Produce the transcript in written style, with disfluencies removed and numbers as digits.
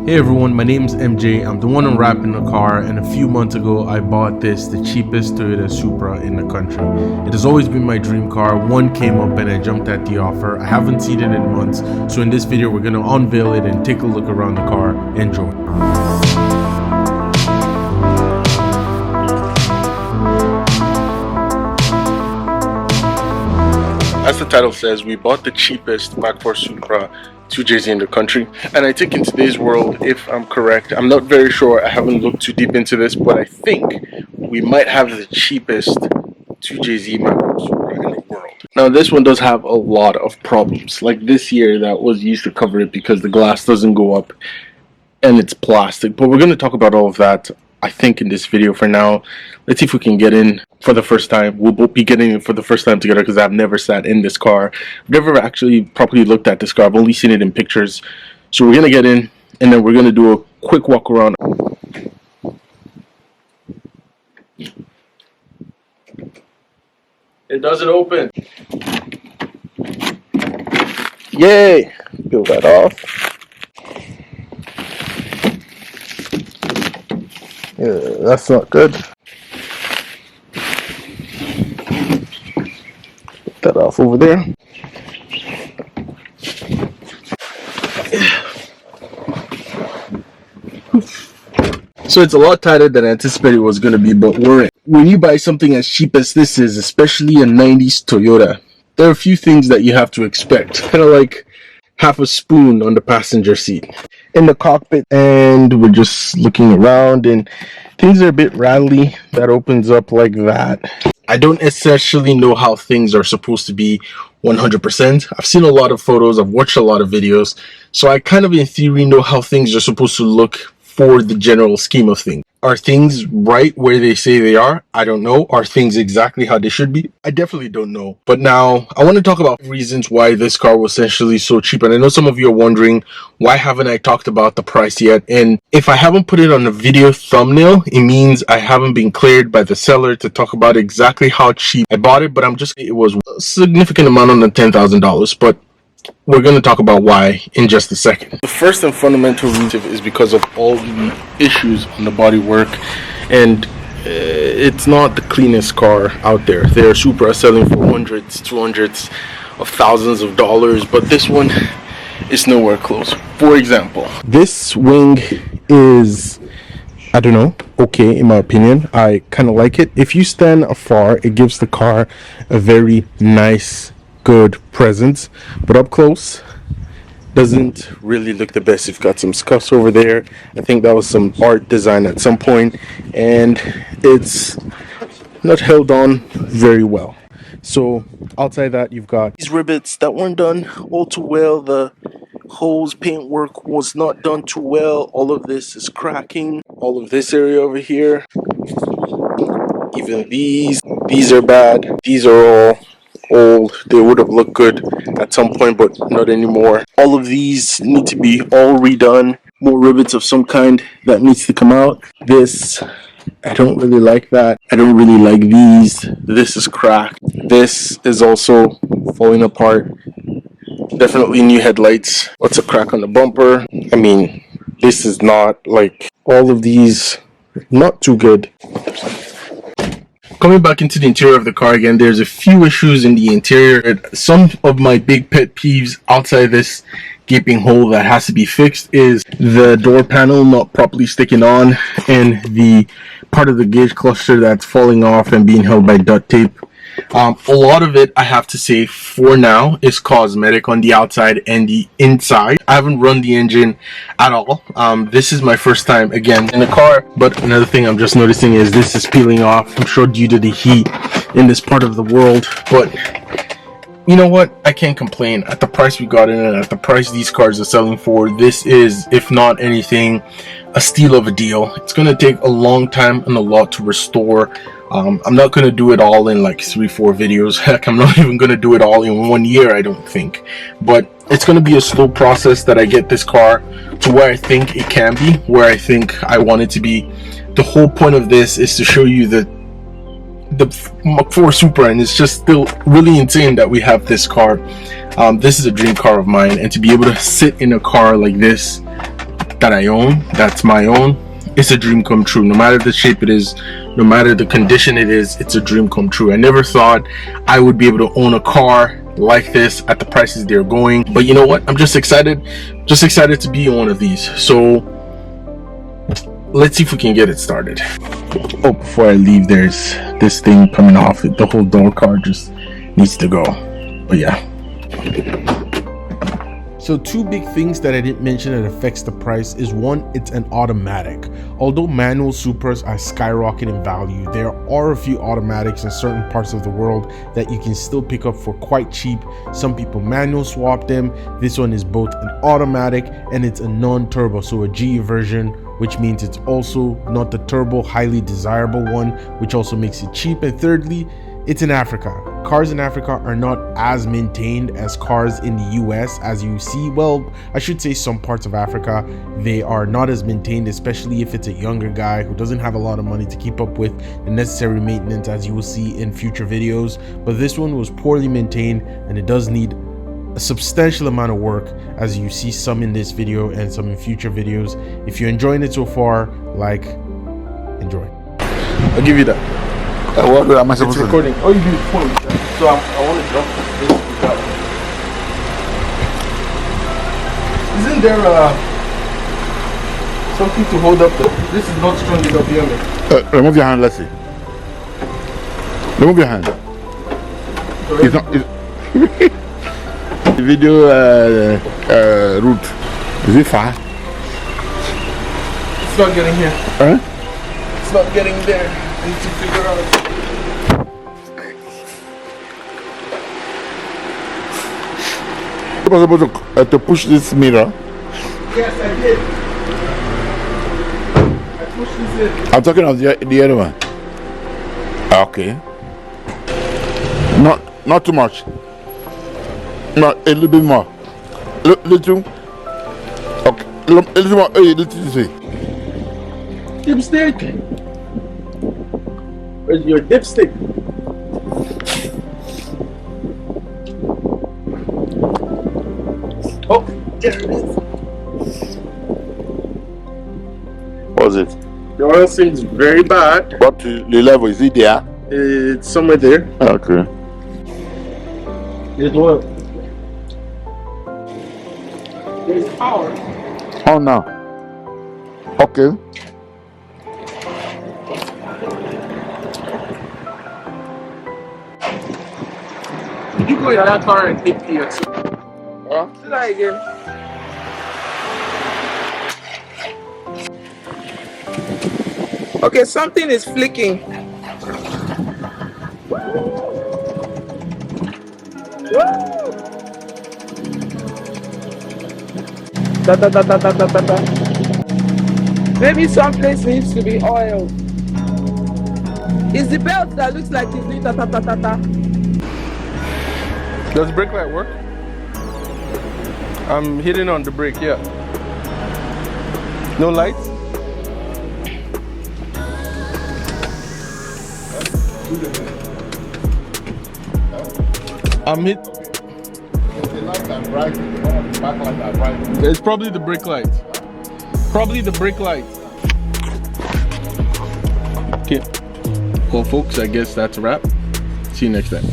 Hey everyone, my name is MJ. I'm the one unwrapping the car, and a few months ago I bought this, the cheapest Toyota Supra in the country. It has always been my dream car. One came up and I jumped at the offer. I haven't seen it in months, so in this video we're going to unveil it and take a look around the car. Enjoy. As the title says, we bought the cheapest Back 4 Supra 2JZ in the country, and I think in today's world, if I'm correct, I'm not very sure, I haven't looked too deep into this, but I think we might have the cheapest 2JZ Back 4 Supra in the world. Now this one does have a lot of problems, like this here that was used to cover it because the glass doesn't go up and it's plastic, but we're going to talk about all of that I think in this video. For now, let's see if we can get in for the first time. We'll both be getting in for the first time together because I've never sat in this car. I've never actually properly looked at this car. I've only seen it in pictures. So we're gonna get in and then we're gonna do a quick walk around. It doesn't open. Yay! Peel that off. Yeah, that's not good. Put that off over there. So it's a lot tighter than I anticipated it was going to be, but we're in. When you buy something as cheap as this is, especially a 90s Toyota, there are a few things that you have to expect. Kind of like half a spoon on the passenger seat. In the cockpit, and we're just looking around and things are a bit rattly. That opens up like that. I don't essentially know how things are supposed to be 100%. I've seen a lot of photos, I've watched a lot of videos, so I kind of in theory know how things are supposed to look for the general scheme of things. Are things right where they say they are? I don't know. Are things exactly how they should be? I definitely don't know. But now I want to talk about reasons why this car was essentially so cheap. And I know some of you are wondering, why haven't I talked about the price yet? And if I haven't put it on a video thumbnail, it means I haven't been cleared by the seller to talk about exactly how cheap I bought it. But it was a significant amount on the $10,000. But we're going to talk about why in just a second. The first and fundamental reason is because of all the issues on the bodywork, and it's not the cleanest car out there. There are Supra selling for hundreds, 200s of thousands of dollars, but this one is nowhere close. For example, this wing is, I don't know, okay in my opinion. I kind of like it. If you stand afar, it gives the car a very nice, good presence, but up close doesn't really look the best. You've got some scuffs over there. I think that was some art design at some point, and it's not held on very well. So outside that, you've got these rivets that weren't done all too well. The hose paint work was not done too well. All of this is cracking. All of this area over here, even these are bad. These are all old. They would have looked good at some point, but not anymore. All of these need to be all redone. More rivets of some kind that needs to come out. This, I don't really like that. I don't really like these. This is cracked. This is also falling apart. Definitely new headlights. What's a crack on the bumper? I mean, this is not like, all of these not too good. Coming back into the interior of the car again, there's a few issues in the interior. Some of my big pet peeves outside this gaping hole that has to be fixed is the door panel not properly sticking on, and the part of the gauge cluster that's falling off and being held by duct tape. A lot of it, I have to say, for now, is cosmetic on the outside and the inside. I haven't run the engine at all. This is my first time, again, in the car. But another thing I'm just noticing is this is peeling off. I'm sure due to the heat in this part of the world. But you know what? I can't complain. At the price we got in and at the price these cars are selling for, this is, if not anything, a steal of a deal. It's going to take a long time and a lot to restore. I'm not going to do it all in like 3-4 videos. Heck, I'm not even going to do it all in 1 year, I don't think. But it's going to be a slow process that I get this car to where I think it can be, where I think I want it to be. The whole point of this is to show you the Back 4 Supra, and it's just still really insane that we have this car. This is a dream car of mine, and to be able to sit in a car like this that I own, that's my own, it's a dream come true. No matter the shape it is, no matter the condition it is, it's a dream come true. I never thought I would be able to own a car like this at the prices they're going, but you know what, I'm just excited to be one of these. So let's see if we can get it started. Oh, before I leave, there's this thing coming off it. The whole door card just needs to go. But yeah. So two big things that I didn't mention that affects the price is, one, it's an automatic. Although manual Supras are skyrocketing in value, there are a few automatics in certain parts of the world that you can still pick up for quite cheap. Some people manual swap them. This one is both an automatic and it's a non-turbo, so a GE version, which means it's also not the turbo highly desirable one, which also makes it cheap. And thirdly, it's in Africa. Cars in Africa are not as maintained as cars in the US, as you see. Well, I should say some parts of Africa, they are not as maintained, especially if it's a younger guy who doesn't have a lot of money to keep up with the necessary maintenance, as you will see in future videos. But this one was poorly maintained and it does need a substantial amount of work, as you see some in this video and some in future videos. If you're enjoying it so far, like, enjoy. I'll give you that. What am I supposed to do? Recording. Oh, you do it for me. So I want to jump this without. Isn't there something to hold up the? This is not strong enough, hear me. Remove your hand, let's see. Remove your hand. It's not. The video route. Is it far? It's not getting here. Huh? It's not getting there. I need to figure out. You were supposed to push this mirror. Yes, I did. I pushed this in. I'm talking about the other one. Okay. Not too much. Not a little bit more. Little. Okay. A little more. A little this way. Dipstick. Where's your dipstick? Oh, there it is. What's it? The oil seems very bad. What the level is it there? It's somewhere there. Okay. There's oil. There's power. Oh no. Okay. Did you go in that car and take the Huh? Do that again. Okay, something is flicking. Da, da, da, da, da, da, da, da. Maybe someplace needs to be oiled. It's the belt that looks like it's doing ta ta ta ta ta. Does the brake light work? I'm hitting on the brake, yeah. No lights? I'm hit. It's probably the brake light. Probably the brake light. Okay. Well, folks, I guess that's a wrap. See you next time.